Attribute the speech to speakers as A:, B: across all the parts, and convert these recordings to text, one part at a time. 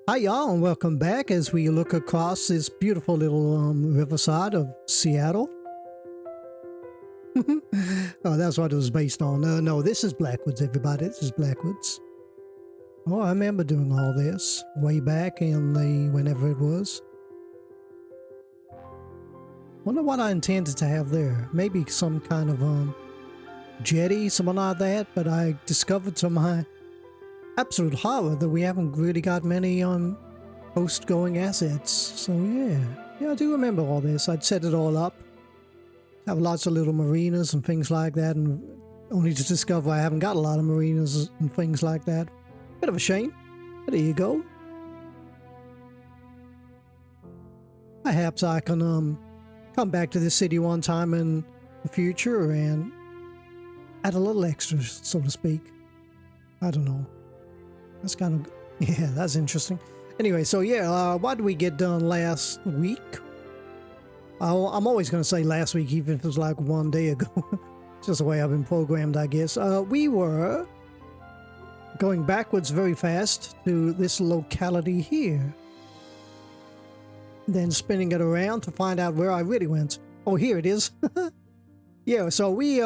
A: Hi y'all and welcome back as we look across this beautiful little riverside of Seattle. Oh, that's what it was based on. No, this is Blackwoods, everybody. This is Blackwoods. Oh, I remember doing all this way back in the whenever it was. Wonder what I intended to have there. Maybe some kind of jetty, something like that. But I discovered to my absolute horror that we haven't really got many coast-going assets. So yeah, I do remember all this. I'd set it all up, have lots of little marinas and things like that, and only to discover I haven't got a lot of marinas and things like that. Bit of a shame, but there you go. Perhaps I can come back to this city one time in the future and add a little extra, so to speak. I don't know. That's kind of, yeah, that's interesting. Anyway, so yeah, what did we get done last week? I'm always going to say last week, even if it was like one day ago. It's just the way I've been programmed, I guess. We were going backwards very fast to this locality here. Then spinning it around to find out where I really went. Oh, here it is. Yeah, so we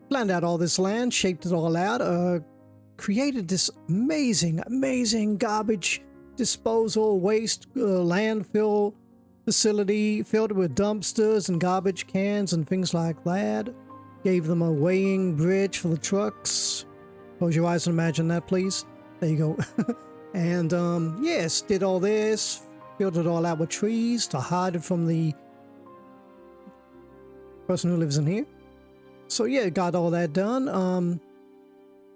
A: planned out all this land, shaped it all out, created this amazing garbage disposal waste landfill facility, filled it with dumpsters and garbage cans and things like that. Gave them a weighing bridge for the trucks. Close your eyes and imagine that, please. There you go. And yes, did all this, filled it all out with trees to hide it from the person who lives in here. So yeah, got all that done.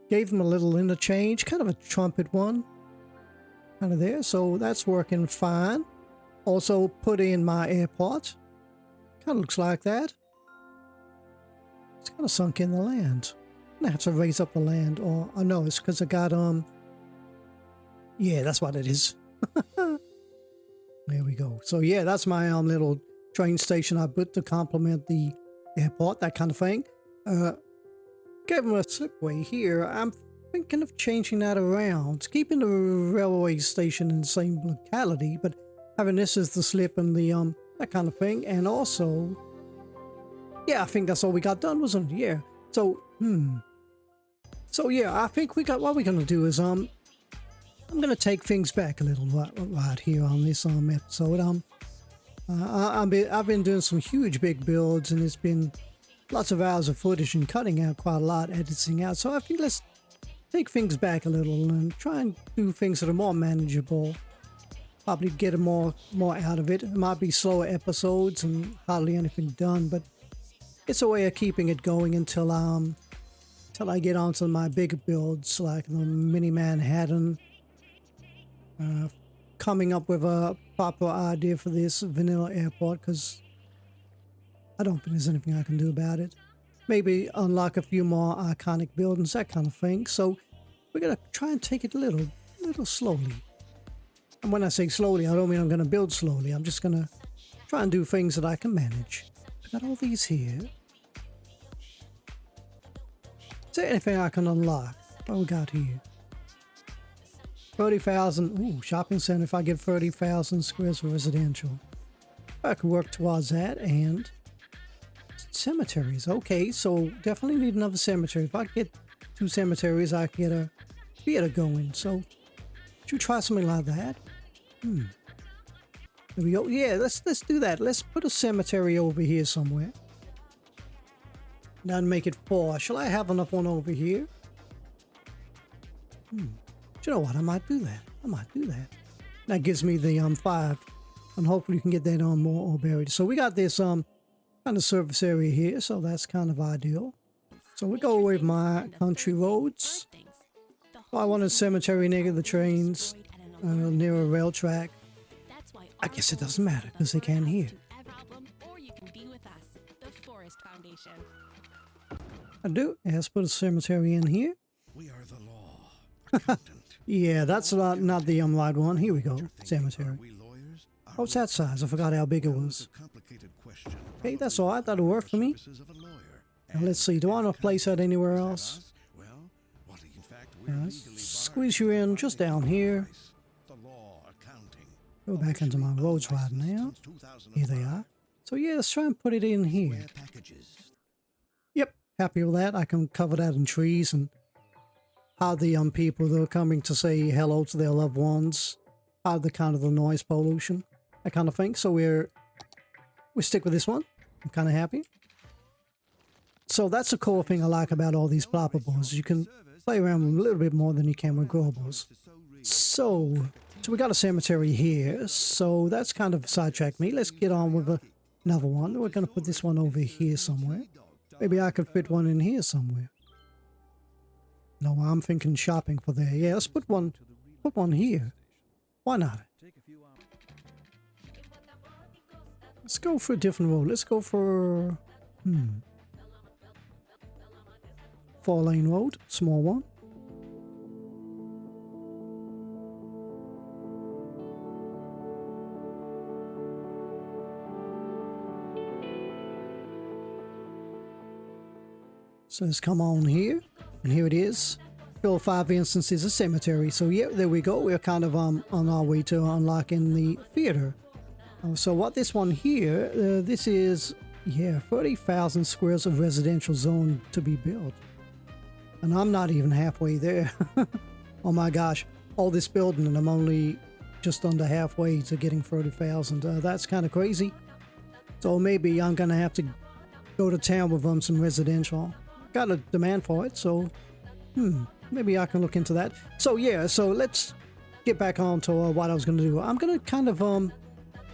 A: Gave them a little interchange, kind of a trumpet one, kind of there. So that's working fine. Also put in my airport. Kind of looks like that. It's kind of sunk in the land. I'm gonna have to raise up the land, or oh no, it's because I got yeah, that's what it is. There we go. So yeah, that's my little train station I put to complement the airport, that kind of thing. Gave them a slipway here. I'm thinking of changing that around, keeping the railway station in the same locality, but having this as the slip and the that kind of thing. And also, yeah, I think that's all we got done, wasn't it? Yeah. So so yeah, I think we got what we're gonna do is I'm gonna take things back a little right here on this episode. I've been doing some huge big builds, and it's been lots of hours of footage and cutting out quite a lot, editing out. So I think let's take things back a little and try and do things that are more manageable. Probably get more out of it. It might be slower episodes and hardly anything done, but it's a way of keeping it going until I get onto my bigger builds like the Mini Manhattan. Coming up with a proper idea for this vanilla airport, because I don't think there's anything I can do about it. Maybe unlock a few more iconic buildings, that kind of thing. So we're going to try and take it a little slowly. And when I say slowly, I don't mean I'm going to build slowly. I'm just going to try and do things that I can manage. I got all these here. Is there anything I can unlock? What we got here? 30,000. Ooh, shopping center. If I get 30,000 squares for residential, I could work towards that. And cemeteries. Okay, so definitely need another cemetery. If I get 2 cemeteries, I can get a theater going. So should we try something like that? There we go. Yeah, let's do that. Let's put a cemetery over here somewhere. Now make it 4. Shall I have enough one over here? Do you know what? I might do that. That gives me the 5, and hopefully you can get that on more or buried. So we got this kind of surface area here, so that's kind of ideal. So we go with my country roads. Oh, I want a cemetery near the trains, near a rail track. I guess it doesn't matter because they can't hear. I do. Let's put a cemetery in here.
B: We are the law.
A: Yeah, that's not the right one. Here we go. Cemetery. What's that size? I forgot how big it was. Okay, that's all right. That'll work for me. Now let's see. Do I want to place that anywhere else? Squeeze you in just down here. Go back into my roads right now. Here they are. So yeah, let's try and put it in here. Yep, happy with that. I can cover that in trees and hide the young people that are coming to say hello to their loved ones. Hide the kind of the noise pollution, that kind of thing. So we stick with this one. I'm kind of happy. So that's the cool thing I like about all these ploppables. You can play around with them a little bit more than you can with growables. So we got a cemetery here. So that's kind of sidetracked me. Let's get on with another one. We're going to put this one over here somewhere. Maybe I could fit one in here somewhere. No, I'm thinking shopping for there. Yeah, let's put one here. Why not? Let's go for a different road. Let's go for 4-lane road, small one. So let's come on here, and here it is. Fill 5 instances of cemetery. So yeah, there we go. We're kind of on our way to unlocking the theater. So what this one here, this is, yeah, 30,000 squares of residential zone to be built. And I'm not even halfway there. Oh my gosh, all this building and I'm only just under halfway to getting 30,000. That's kind of crazy. So maybe I'm going to have to go to town with some residential. Got a demand for it, so maybe I can look into that. So yeah, so let's get back on to what I was going to do. I'm going to kind of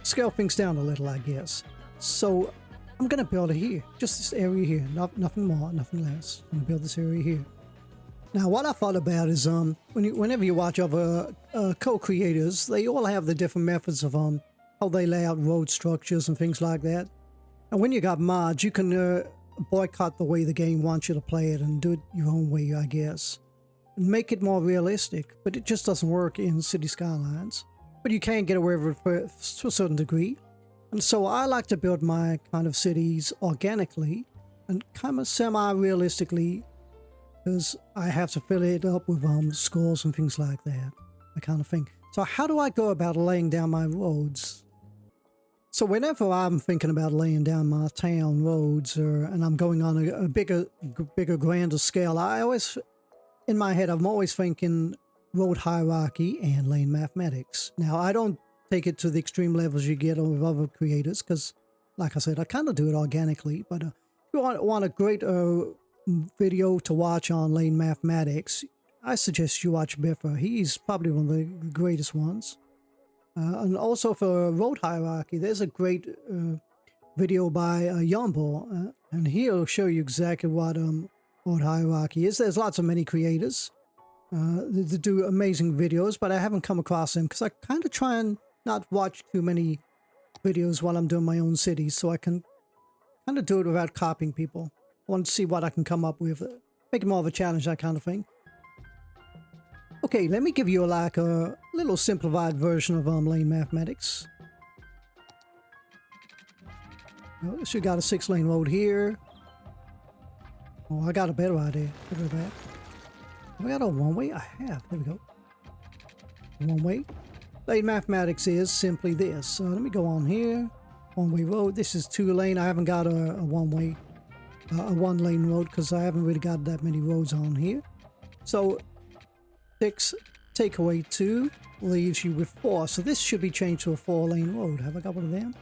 A: scale things down a little, I guess. So I'm going to build it here, just this area here, nothing more, nothing less. I'm going to build this area here. Now what I thought about is whenever you watch other co-creators, they all have the different methods of how they lay out road structures and things like that. And when you got mods, you can boycott the way the game wants you to play it and do it your own way, I guess. And make it more realistic, but it just doesn't work in City Skylines. But you can get away with it to a certain degree. And so I like to build my kind of cities organically and kind of semi-realistically, because I have to fill it up with schools and things like that kind of thing. So how do I go about laying down my roads? So whenever I'm thinking about laying down my town roads, and I'm going on a bigger, grander scale, I always, in my head, I'm always thinking road hierarchy and lane mathematics. Now, I don't take it to the extreme levels you get with other creators, because, like I said, I kind of do it organically. But if you want a great video to watch on lane mathematics, I suggest you watch Biffa. He's probably one of the greatest ones. And also for road hierarchy, there's a great video by Yumbo, and he'll show you exactly what road hierarchy is. There's lots of many creators that do amazing videos, but I haven't come across them because I kind of try and not watch too many videos while I'm doing my own cities, so I can kind of do it without copying people. I want to see what I can come up with, make it more of a challenge, that kind of thing. Okay, let me give you like a little simplified version of lane mathematics. So you got a 6-lane road here. Oh, I got a better idea. Look at that. Have I got a one-way? I have. There we go. One-way. Lane mathematics is simply this. So let me go on here. One-way road. This is 2-lane. I haven't got a one-way, a 1-lane road because I haven't really got that many roads on here. So 6 take away 2 leaves you with 4. So this should be changed to a 4-lane road. Have I got one of them?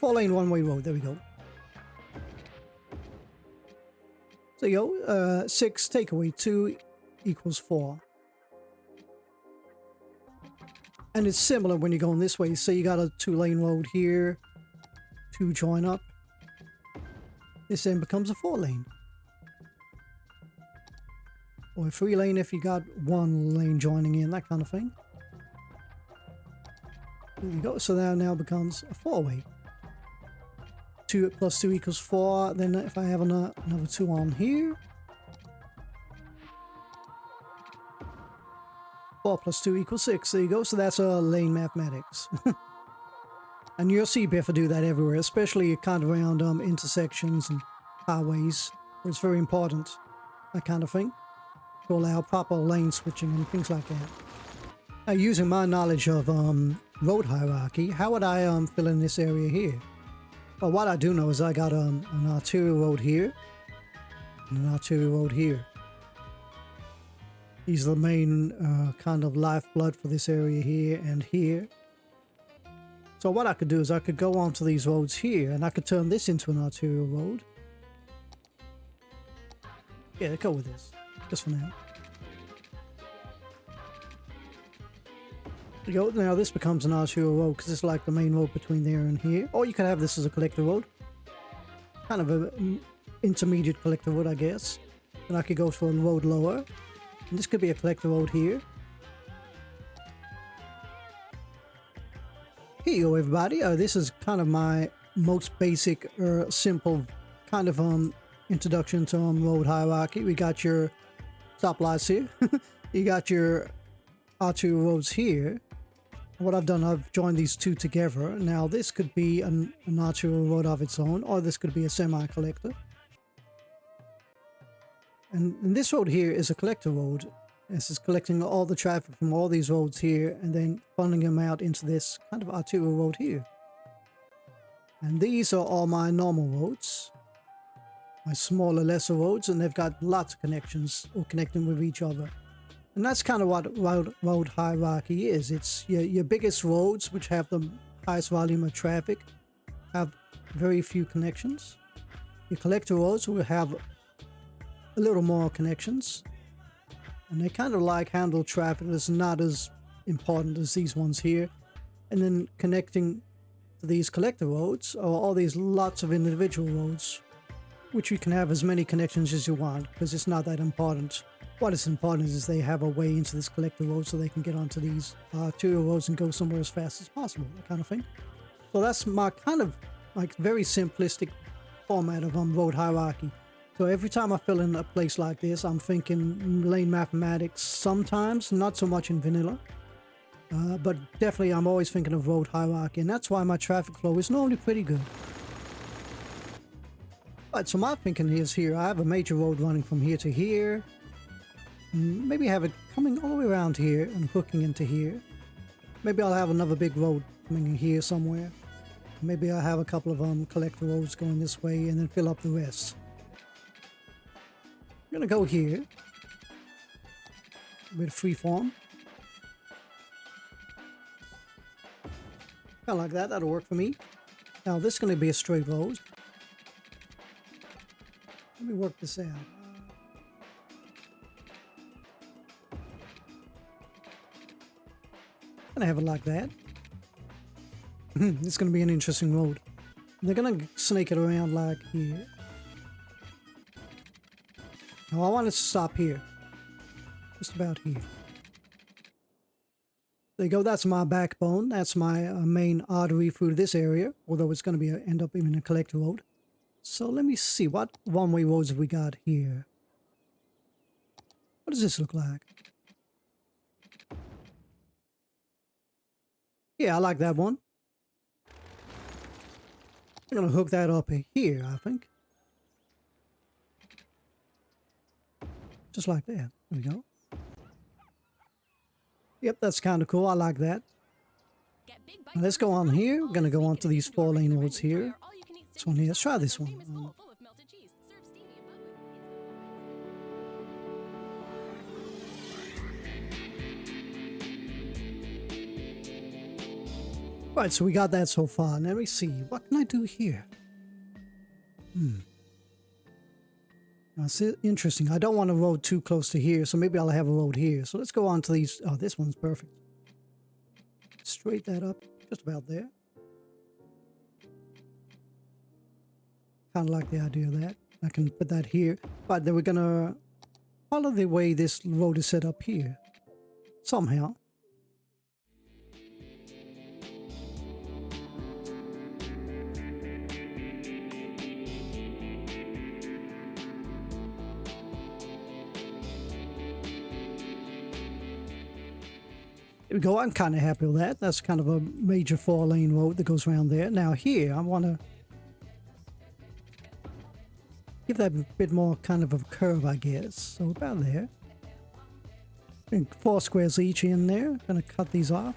A: 4-lane one-way road. There we go. So you go. 6 take away 2 equals 4. And it's similar when you're going this way. So you got a 2-lane road here. 2 join up. This then becomes a 4-lane. Or a 3-lane if you got 1 lane joining in, that kind of thing. There you go. So that now becomes a 4-way. 2 plus 2 equals 4. Then if I have another 2 on here. 4 plus 2 equals 6. There you go. So that's lane mathematics. And you'll see Biffa do that everywhere, especially kind of around intersections and highways, where it's very important, that kind of thing, to allow proper lane switching and things like that. Now, using my knowledge of road hierarchy, how would I fill in this area here? Well, what I do know is I got an arterial road here and an arterial road here. These are the main kind of lifeblood for this area here and here. So what I could do is I could go onto these roads here and I could turn this into an arterial road. Yeah, let's go with this, just for now. There you go. Now this becomes an arterial road because it's like the main road between there and here. Or you could have this as a collector road. Kind of an intermediate collector road, I guess. And I could go for a road lower. And this could be a collector road here. Here you go, everybody. This is kind of my most basic or simple kind of introduction to road hierarchy. We got your stoplights here. You got your arterial roads here. What I've done, I've joined these two together. Now this could be an arterial road of its own, or this could be a semi-collector. And this road here is a collector road. This is collecting all the traffic from all these roads here and then funneling them out into this kind of arterial road here. And these are all my normal roads, my smaller, lesser roads, and they've got lots of connections or connecting with each other. And that's kind of what road hierarchy is. It's your biggest roads, which have the highest volume of traffic, have very few connections. Your collector roads will have a little more connections. And they kind of like handle traffic that's not as important as these ones here. And then connecting to these collector roads are all these lots of individual roads, which you can have as many connections as you want because it's not that important. What is important is they have a way into this collector road so they can get onto these arterial roads and go somewhere as fast as possible, that kind of thing. So that's my kind of like very simplistic format of road hierarchy. So every time I fill in a place like this, I'm thinking lane mathematics sometimes, not so much in vanilla. But definitely I'm always thinking of road hierarchy, and that's why my traffic flow is normally pretty good. Alright, so my thinking is here, I have a major road running from here to here. Maybe have it coming all the way around here and hooking into here. Maybe I'll have another big road coming in here somewhere. Maybe I'll have a couple of collector roads going this way and then fill up the rest. I'm gonna go here with freeform. Kind of like that, that'll work for me. Now this is gonna be a straight road. Let me work this out. Gonna have it like that. It's gonna be an interesting road. They're gonna snake it around like here. Now I want it to stop here. Just about here. There you go, that's my backbone. That's my main artery through this area, although it's gonna be end up in a collector road. So let me see, what one-way roads have we got here? What does this look like? Yeah, I like that one. I'm gonna hook that up here, I think. Just like that. There we go. Yep, that's kind of cool. I like that. Now let's go on here. We're gonna go on to these 4-lane roads here. This one here. Let's try this one. Right, so we got that so far. Let me see. What can I do here? That's interesting. I don't want a road too close to here, so maybe I'll have a road here. So let's go on to these. Oh, this one's perfect. Straight that up. Just about there. Kind of like the idea of that. I can put that here. But then we're going to follow the way this road is set up here. Somehow. There we go. I'm kind of happy with that. That's kind of a major 4-lane road that goes around there. Now here, I want to give that a bit more kind of a curve, I guess. So about there. And 4 squares each in there. Gonna cut these off.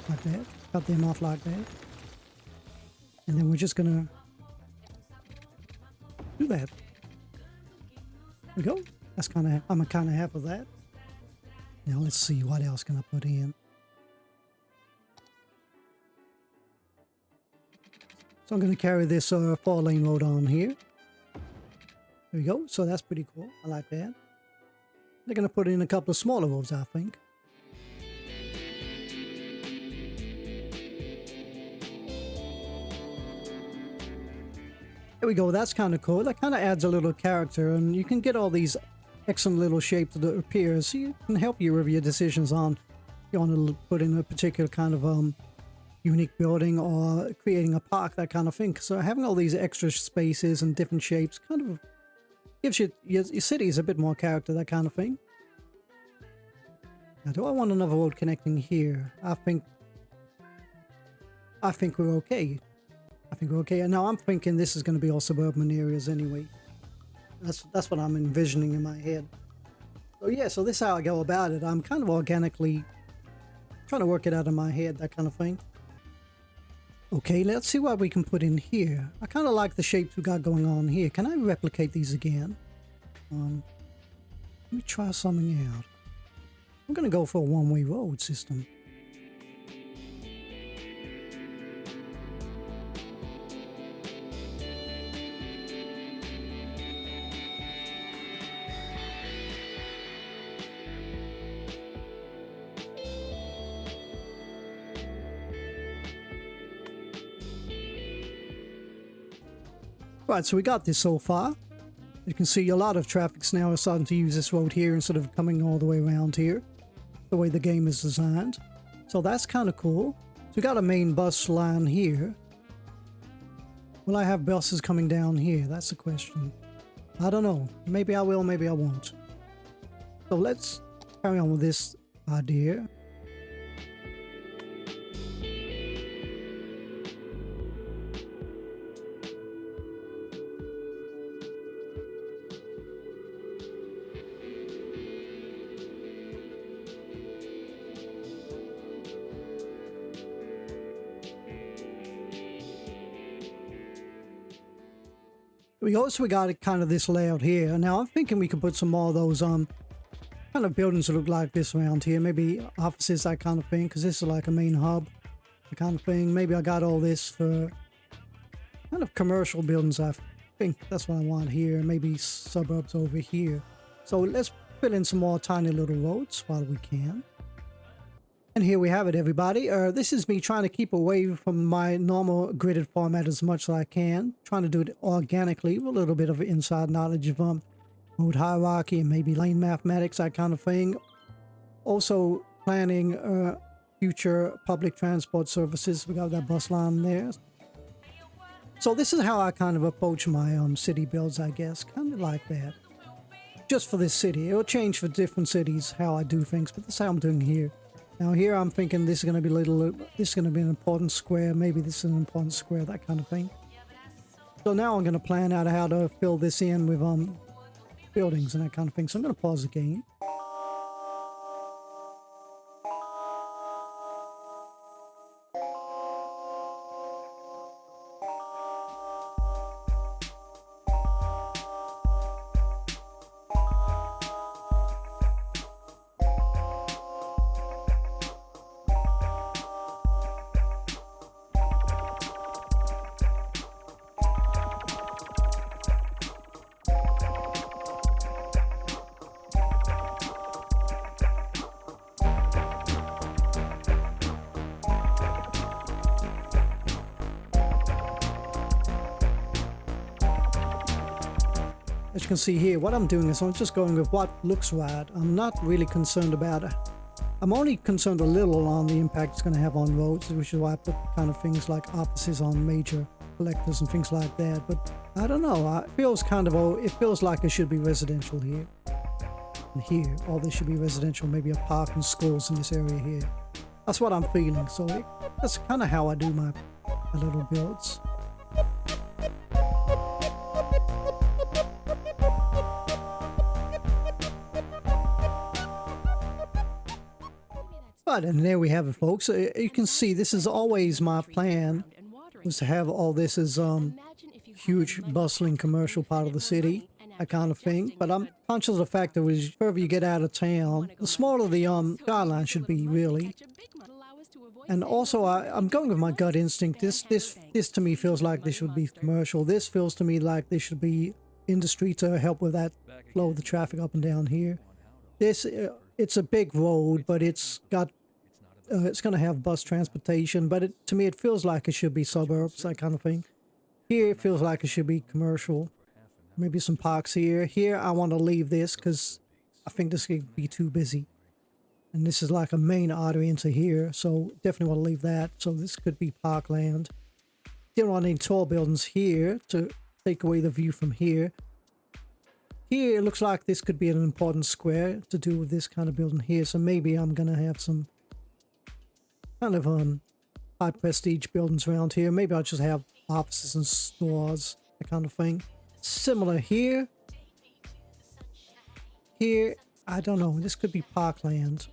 A: like that. Cut them off like that. And then we're just gonna do that. There we go. That's I'm kind of happy with that. Now let's see, what else can I put in? So I'm going to carry this 4-lane road on here. There we go. So that's pretty cool. I like that. They're going to put in a couple of smaller roads, I think. There we go. That's kind of cool. That kind of adds a little character, and you can get all these excellent little shapes that appear, so you can help you with your decisions on if you want to put in a particular kind of unique building or creating a park, that kind of thing. So having all these extra spaces and different shapes kind of gives your cities a bit more character, that kind of thing. Now, do I want another road connecting here? I think we're okay. I think we're okay. And now I'm thinking this is going to be all suburban areas anyway. That's what I'm envisioning in my head. So yeah, so this is how I go about it. I'm kind of organically trying to work it out in my head, that kind of thing. Okay, let's see what we can put in here. I kind of like the shapes we got going on here. Can I replicate these again? Let me try something out. I'm going to go for a one-way road system. Right, so we got this so far. You can see a lot of traffic's now starting to use this road here instead of coming all the way around here, the way the game is designed. So that's kind of cool. So we got a main bus line here. Will I have buses coming down here? That's the question. I don't know. Maybe I will, maybe I won't. So let's carry on with this idea. We also got kind of this layout here. Now I'm thinking we could put some more of those kind of buildings that look like this around here. Maybe offices, that kind of thing, because this is like a main hub, the kind of thing. Maybe I got all this for kind of commercial buildings. I think that's what I want here. Maybe suburbs over here. So let's fill in some more tiny little roads while we can. And here we have it, everybody. This is me trying to keep away from my normal gridded format as much as I can. Trying to do it organically with a little bit of inside knowledge of road hierarchy and maybe lane mathematics, that kind of thing. Also planning future public transport services. We got that bus line there. So this is how I kind of approach my city builds, I guess. Kind of like that. Just for this city. It'll change for different cities how I do things, but this is how I'm doing here. Now here I'm thinking this is going to be this is going to be an important square. Maybe this is an important square, that kind of thing. So now I'm going to plan out how to fill this in with buildings and that kind of thing. So I'm going to pause the game. As you can see here, what I'm doing is I'm just going with what looks right. I'm not really concerned about it. I'm only concerned a little on the impact it's going to have on roads, which is why I put kind of things like offices on major collectors and things like that. But I don't know. It feels it feels like it should be residential here. And here, all this should be residential, maybe a park and schools in this area here. That's what I'm feeling. So that's kind of how I do my little builds. Right, and there we have it, folks. You can see this is always my plan, was to have all this as huge, bustling commercial part of the city, that kind of thing. But I'm conscious of the fact that as further you get out of town, the smaller the skyline should be, really. And also, I'm going with my gut instinct. This to me feels like this should be commercial. This feels to me like this should be industry to help with that flow of the traffic up and down here. This it's a big road, but it's got it's going to have bus transportation. But to me, it feels like it should be suburbs, that kind of thing. Here, it feels like it should be commercial. Maybe some parks here. Here, I want to leave this because I think this could be too busy. And this is like a main artery into here, so definitely want to leave that. So this could be parkland. Didn't want any tall buildings here to take away the view from here. Here, it looks like this could be an important square to do with this kind of building here. So maybe I'm going to have some kind of high prestige buildings around here. Maybe I'll just have offices and stores, that kind of thing. Similar here. Here, I don't know. This could be parkland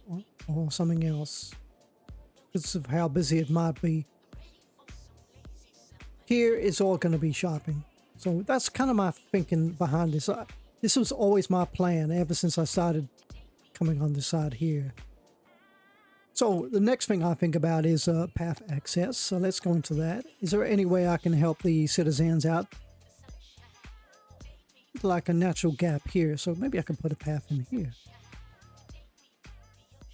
A: or something else because of how busy it might be. Here is all going to be shopping. So that's kind of my thinking behind this. This was always my plan ever since I started coming on this side here. So the next thing I think about is path access. So let's go into that. Is there any way I can help the citizens out? Like a natural gap here. So maybe I can put a path in here.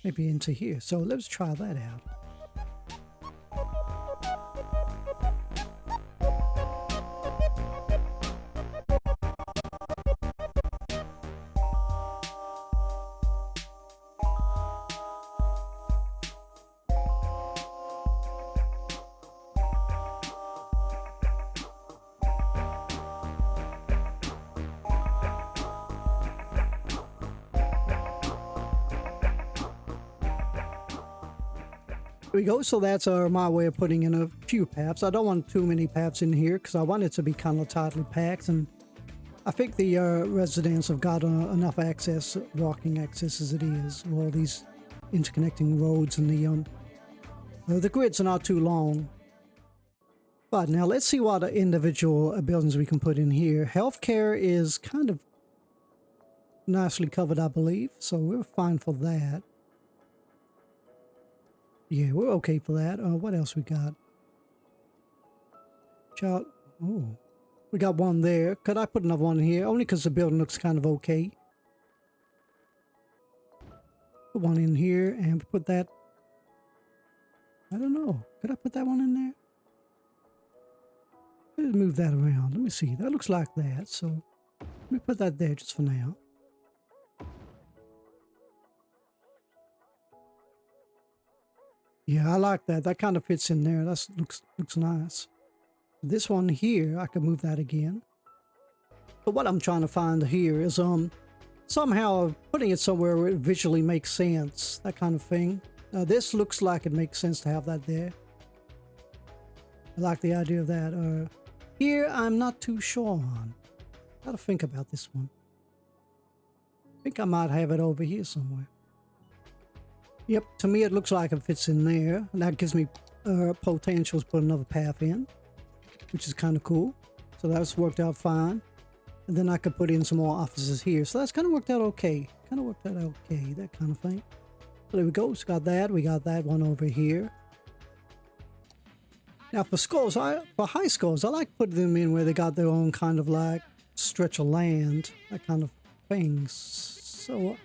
A: Maybe into here. So let's try that out. There we go. So that's my way of putting in a few paths. I don't want too many paths in here because I want it to be kind of tightly packed, and I think the residents have got enough access, walking access as it is. All these interconnecting roads, and the grids are not too long. But now let's see what individual buildings we can put in here. Healthcare is kind of nicely covered, I believe, so we're fine for that. Yeah, we're okay for that. What else we got? Child. Oh, we got one there. Could I put another one in here? Only because the building looks kind of okay. Put one in here and put that. I don't know. Could I put that one in there? Let's move that around. Let me see. That looks like that. So let me put that there just for now. Yeah, I like that. That kind of fits in there. That looks nice. This one here, I could move that again. But what I'm trying to find here is somehow putting it somewhere where it visually makes sense. That kind of thing. This looks like it makes sense to have that there. I like the idea of that. Here, I'm not too sure on. Gotta think about this one. I think I might have it over here somewhere. Yep, to me it looks like it fits in there. And that gives me potential to put another path in, which is kind of cool. So that's worked out fine. And then I could put in some more offices here. So that's kind of worked out okay. That kind of thing. So there we go. So got that. We got that one over here. Now for schools, for high schools, I like putting them in where they got their own kind of like stretch of land, that kind of thing. So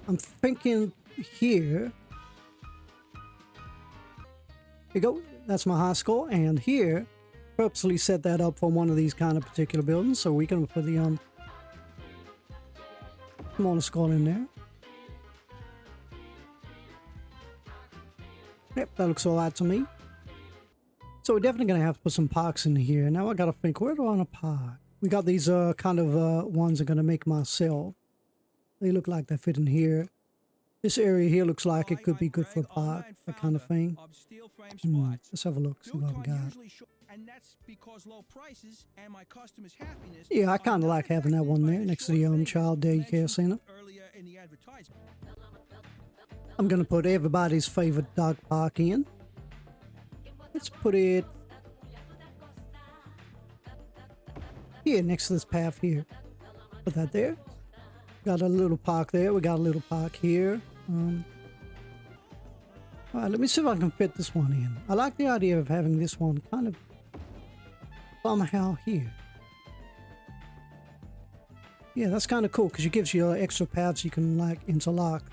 A: I'm thinking here you go. That's my high school, and here purposely set that up for one of these kind of particular buildings, so we can put the smaller school in there. Yep, that looks all right to me. So we're definitely gonna have to put some parks in here. Now I gotta think, where do I want to park? We got these kind of ones I'm gonna make myself. They look like they fit in here. This area here looks like it could be good for a park, that kind of thing. Let's have a look, see what we got. Yeah, I kind of like having that one there next to the child daycare center. I'm going to put everybody's favorite dog park in. Let's put it here next to this path here. Put that there. Got a little park there. We got a little park here. All right, let me see if I can fit this one in. I like the idea of having this one kind of somehow here. Yeah, that's kind of cool because it gives you extra paths you can like interlock.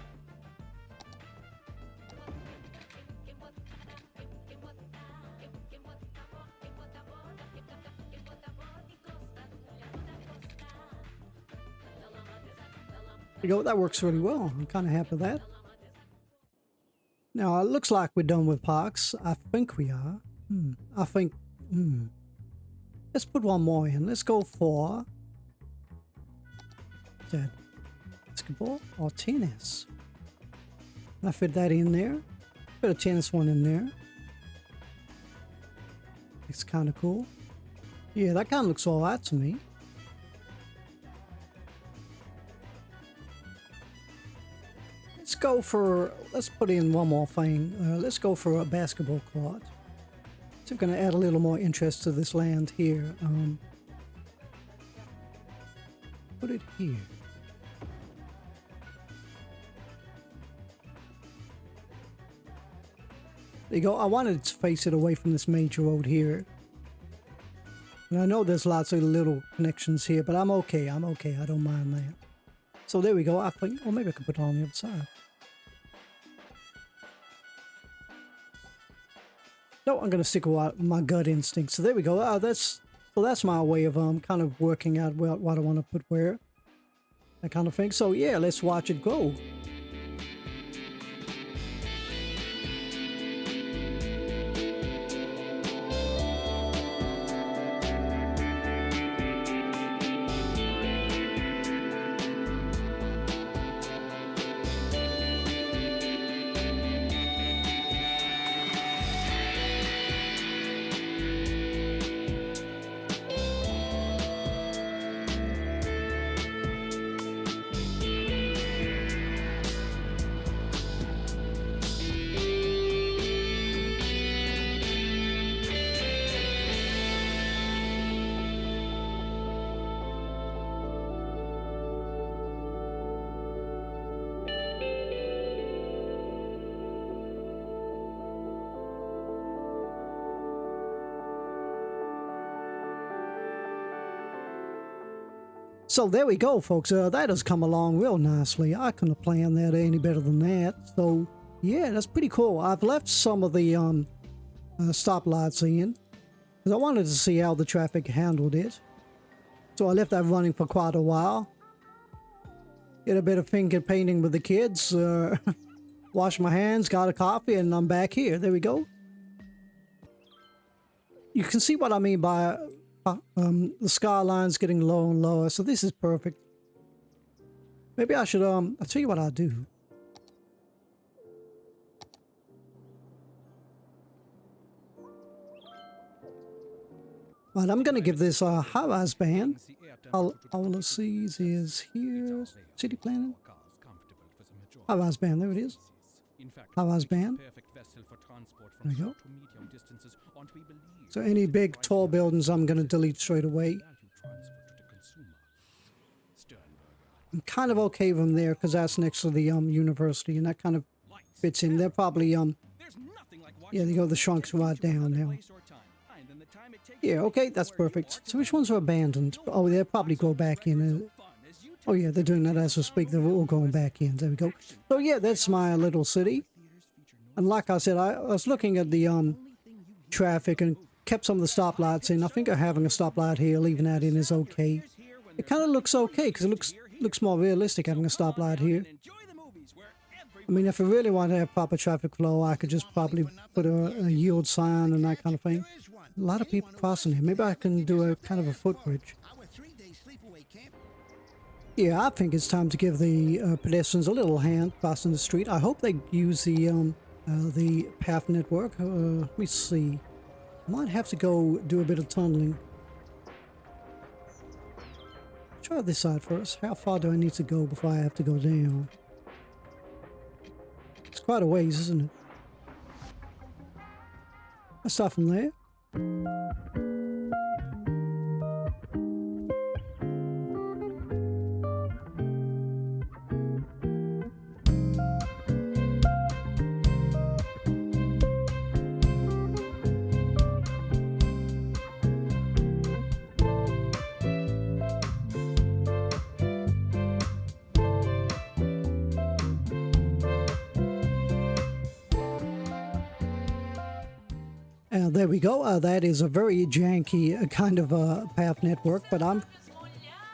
A: You know, that works really well. I'm kind of happy with that. Now, it looks like we're done with parks. I think we are. I think... Let's put one more in. Let's go for... Is that basketball or tennis? Can I fit that in there? Put a tennis one in there. It's kind of cool. Yeah, that kind of looks alright to me. Let's put in one more thing. Let's go for a basketball court. So we're going to add a little more interest to this land here. Put it here. There you go. I wanted to face it away from this major road here. And I know there's lots of little connections here, but I'm okay. I'm okay. I don't mind that. So there we go. I think, or maybe I could put it on the other side. No, I'm going to stick with my gut instinct. So there we go. That's my way of kind of working out what I want to put where. That kind of thing. So yeah, let's watch it go. So there we go, folks. That has come along real nicely. I couldn't have planned that any better than that. So yeah, that's pretty cool. I've left some of the stoplights in because I wanted to see how the traffic handled it. So I left that running for quite a while. Get a bit of finger painting with the kids. Wash my hands, got a coffee, and I'm back here. There we go. You can see what I mean by the skyline's getting lower and lower, so this is perfect. Maybe I should, I'll tell you what I'll do. Right, I'm going to give this a high-rise band. Policies is here. City planning. High-rise band, there it is. High-rise band. There we go. So any big, tall buildings I'm going to delete straight away. I'm kind of okay with them there because that's next to the university and that kind of fits in. They're probably, yeah, they go, the shrunks right down now. Yeah, okay, that's perfect. So which ones are abandoned? Oh, they'll probably go back in. Oh yeah, they're doing that as we speak. They're all going back in. There we go. So yeah, that's my little city. And like I said, I was looking at the traffic and kept some of the stoplights in. I think having a stoplight here, leaving that in is okay. It kind of looks okay because it looks more realistic having a stoplight here. I mean, if I really want to have proper traffic flow, I could just probably put a yield sign and that kind of thing. A lot of people crossing here. Maybe I can do a kind of a footbridge. Yeah, I think it's time to give the pedestrians a little hand crossing the street. I hope they use the path network. Let me see. Might have to go do a bit of tunneling. Try this side first. How far do I need to go before I have to go down? Let's quite a ways, isn't it? Let's start from there. There we go. That is a very janky kind of path network, but I'm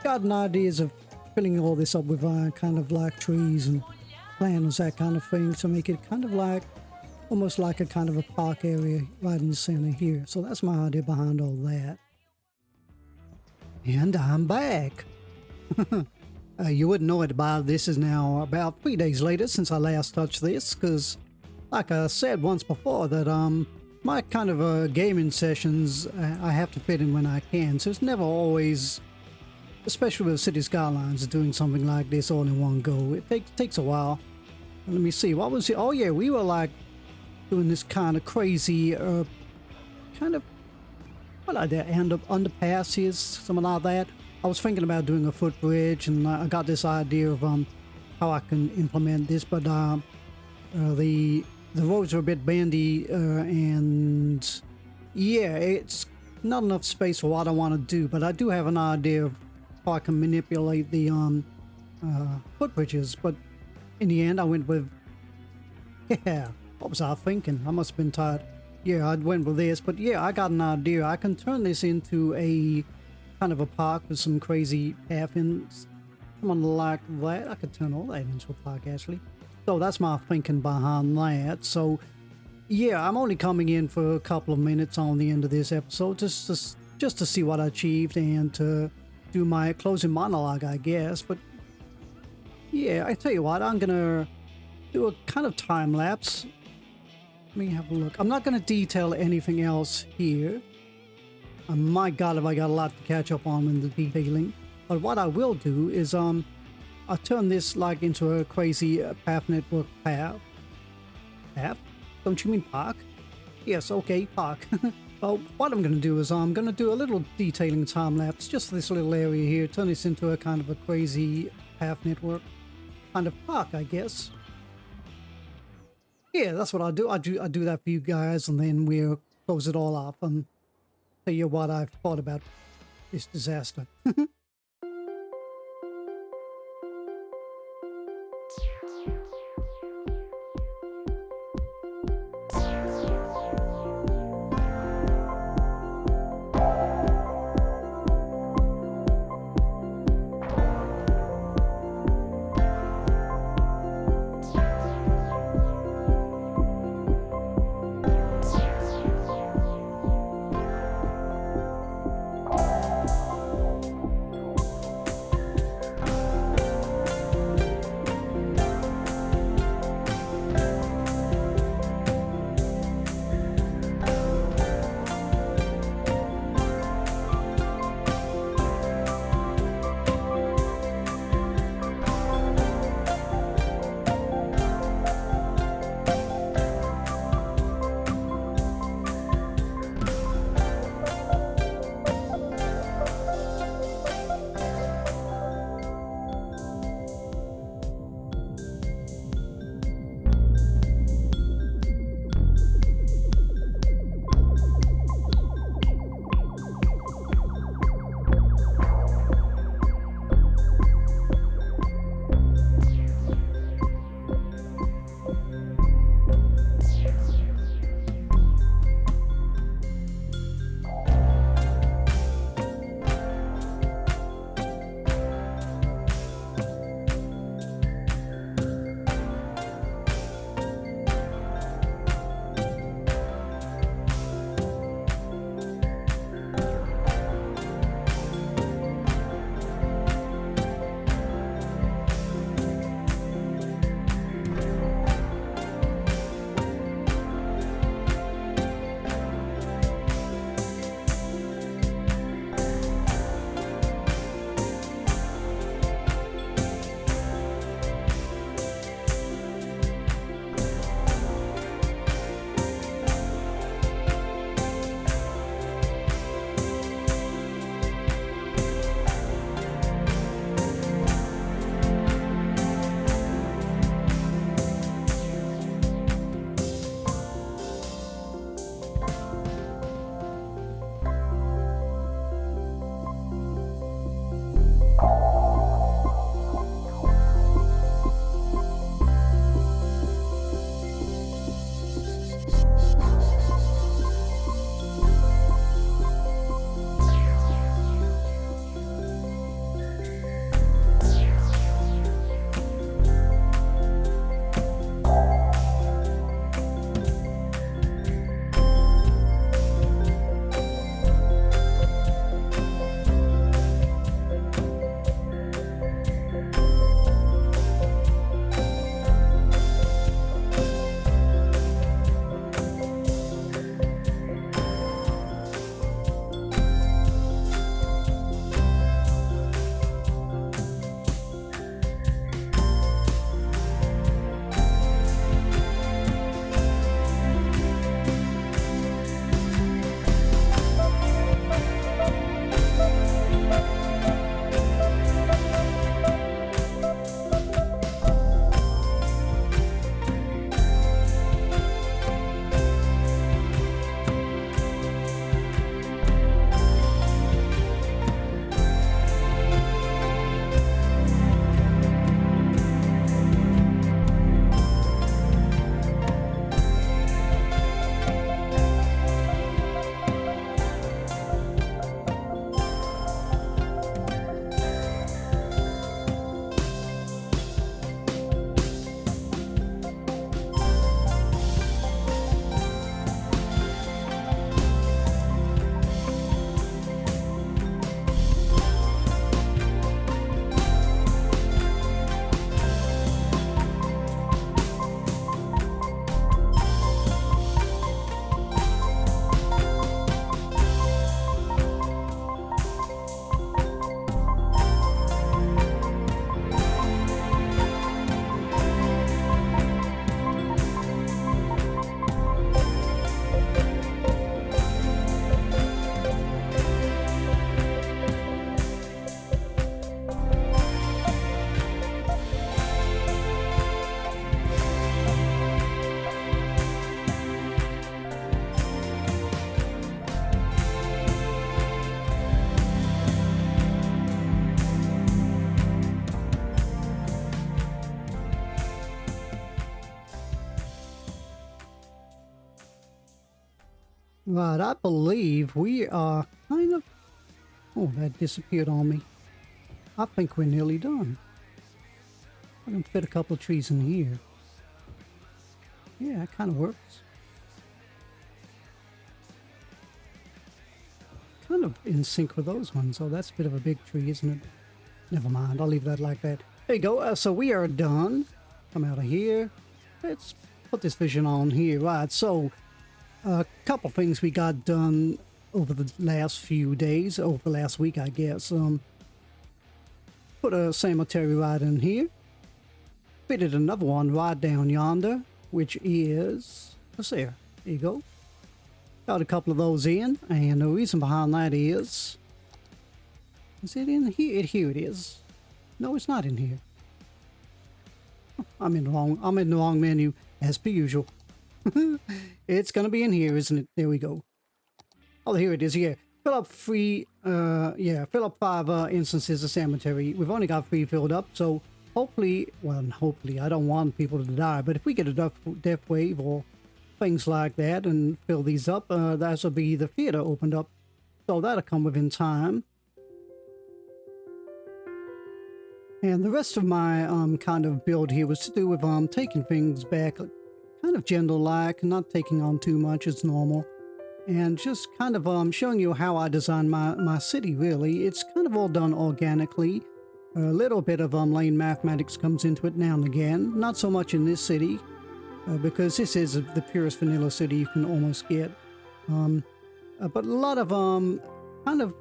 A: gotten ideas of filling all this up with kind of like trees and planters, that kind of thing, to make it kind of like almost like a kind of a park area right in the center here. So that's my idea behind all that. And I'm back. You wouldn't know it, but this is now about 3 days later since I last touched this, because like I said once before that my kind of gaming sessions, I have to fit in when I can, so it's never always, especially with City Skylines, doing something like this all in one go. It takes a while. Let me see, what was it? Oh yeah, we were like doing this kind of crazy, kind of, what are there, underpasses, something like that. I was thinking about doing a footbridge, and I got this idea of how I can implement this, but the roads are a bit bendy, and yeah, it's not enough space for what I want to do, but I do have an idea of how I can manipulate the footbridges. But in the end I went with, yeah, what was I thinking? I must have been tired. Yeah, I went with this, but yeah, I got an idea. I can turn this into a kind of a park with some crazy path in, something like that. I could turn all that into a park actually. So that's my thinking behind that. So yeah, I'm only coming in for a couple of minutes on the end of this episode, just to see what I achieved and to do my closing monologue, I guess. But yeah, I tell you what, I'm gonna do a kind of time lapse. Let me have a look. I'm not gonna detail anything else here. My God, have I got a lot to catch up on in the detailing. But what I will do is I'll turn this like into a crazy path network path. Path? Don't you mean park? Yes, okay, park. Well, what I'm going to do is I'm going to do a little detailing time lapse, just this little area here, turn this into a kind of a crazy path network. Kind of park, I guess. Yeah, that's what I'll do. I do that for you guys, and then we'll close it all up and tell you what I've thought about this disaster. Right, I believe we are kind of... Oh, that disappeared on me. I think we're nearly done. I can fit a couple of trees in here. Yeah, it kind of works. Kind of in sync with those ones. Oh, that's a bit of a big tree, isn't it? Never mind, I'll leave that like that. There you go. So we are done. Come out of here. Let's put this vision on here. Right, so a couple things we got done over the last few days, over the last week, I guess. Put a cemetery right in here. Fitted another one right down yonder, which is... What's there? There you go. Got a couple of those in, and the reason behind that is... Is it in here? Here it is. No, it's not in here. I'm in the wrong menu, as per usual. It's gonna be in here, isn't it? There we go. Oh, here it is. Yeah, fill up fill up 5 instances of cemetery. We've only got 3 filled up, so hopefully, I don't want people to die, but if we get a death wave or things like that and fill these up, that'll be the theater opened up, so that'll come within time. And the rest of my kind of build here was to do with taking things back, kind of gentle-like, not taking on too much as normal, and just kind of showing you how I design my city, really. It's kind of all done organically. A little bit of lane mathematics comes into it now and again, not so much in this city, because this is the purest vanilla city you can almost get. But a lot of kind of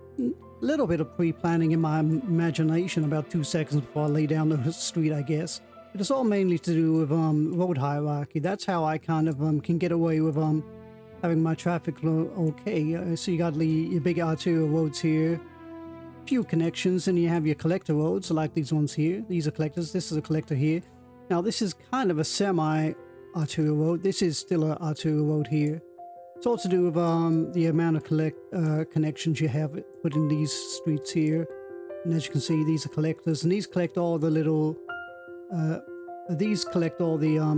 A: little bit of pre-planning in my imagination about 2 seconds before I lay down the street, I guess. It is all mainly to do with road hierarchy. That's how I kind of can get away with having my traffic flow okay. So you got your big arterial roads here, few connections, and you have your collector roads like these ones here. These are collectors. This is a collector here. Now this is kind of a semi-arterial road. This is still an arterial road here. It's all to do with the amount of connections you have put in these streets here. And as you can see, these are collectors, and these collect all the little...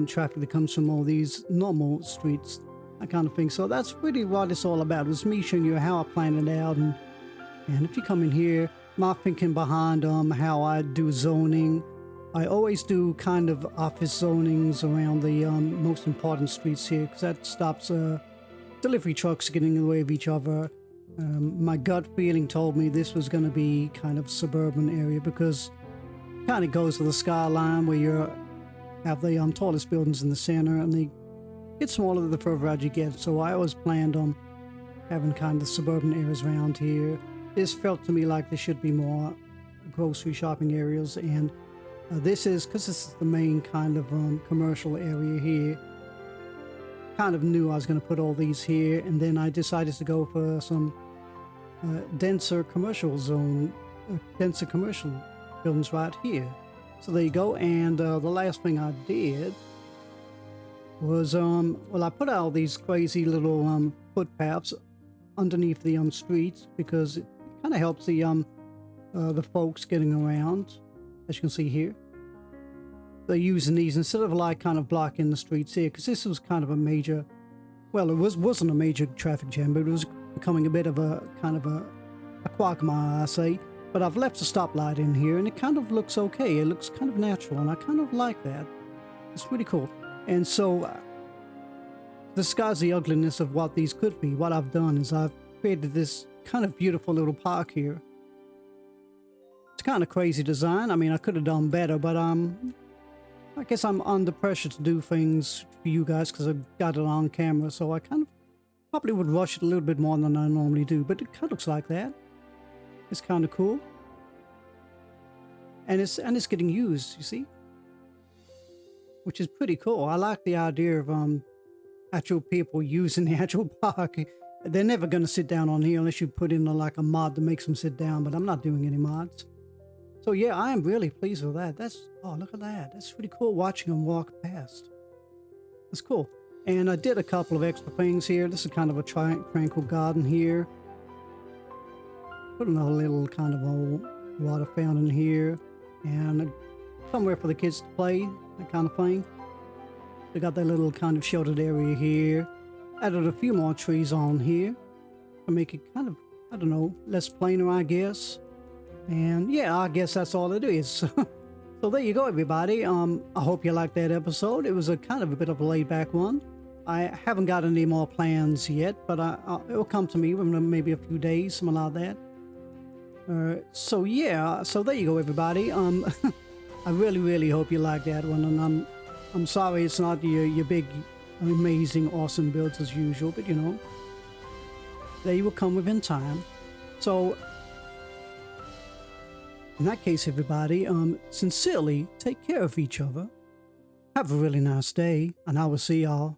A: traffic that comes from all these normal streets, that kind of thing. So that's really what it's all about. It's me showing you how I plan it out, and if you come in here, my thinking behind how I do zoning. I always do kind of office zonings around the most important streets here, because that stops delivery trucks getting in the way of each other. My gut feeling told me this was going to be kind of suburban area, because it kind of goes with the skyline where you have the tallest buildings in the center, and they get smaller the further out you get. So I always planned on having kind of the suburban areas around here. This felt to me like there should be more grocery shopping areas, and this is because this is the main kind of commercial area here. Kind of knew I was going to put all these here, and then I decided to go for some denser commercial buildings right here. So there you go. And the last thing I did was I put out these crazy little footpaths underneath the streets, because it kind of helps the folks getting around, as you can see here. They're using these instead of like kind of blocking the streets here, because this was kind of a major, well, it wasn't a major traffic jam, but it was becoming a bit of a kind of a quagmire, I say. But I've left a stoplight in here, and it kind of looks okay. It looks kind of natural, and I kind of like that. It's pretty cool. And so, to disguise the ugliness of what these could be, what I've done is I've created this kind of beautiful little park here. It's kind of crazy design. I mean, I could have done better, but I guess I'm under pressure to do things for you guys because I've got it on camera, so I kind of probably would rush it a little bit more than I normally do, but it kind of looks like that. It's kind of cool. And it's getting used, you see? Which is pretty cool. I like the idea of actual people using the actual park. They're never going to sit down on here unless you put in like a mod that makes them sit down, but I'm not doing any mods. So yeah, I am really pleased with that. Oh, look at that. That's pretty cool watching them walk past. That's cool. And I did a couple of extra things here. This is kind of a tranquil garden here. Put another little kind of old water fountain here, and somewhere for the kids to play, that kind of thing. They got their little kind of sheltered area here. added a few more trees on here to make it kind of, I don't know, less plainer, I guess. And yeah, I guess that's all it is. So there you go, everybody. I hope you liked that episode. It was a kind of a bit of a laid back one. I haven't got any more plans yet, but it'll come to me in maybe a few days, something like that. So yeah, so there you go, everybody. I really hope you like that one, and I'm sorry it's not your big, amazing, awesome builds as usual, but you know, they will come within time. So in that case, everybody, sincerely take care of each other. Have a really nice day, and I will see y'all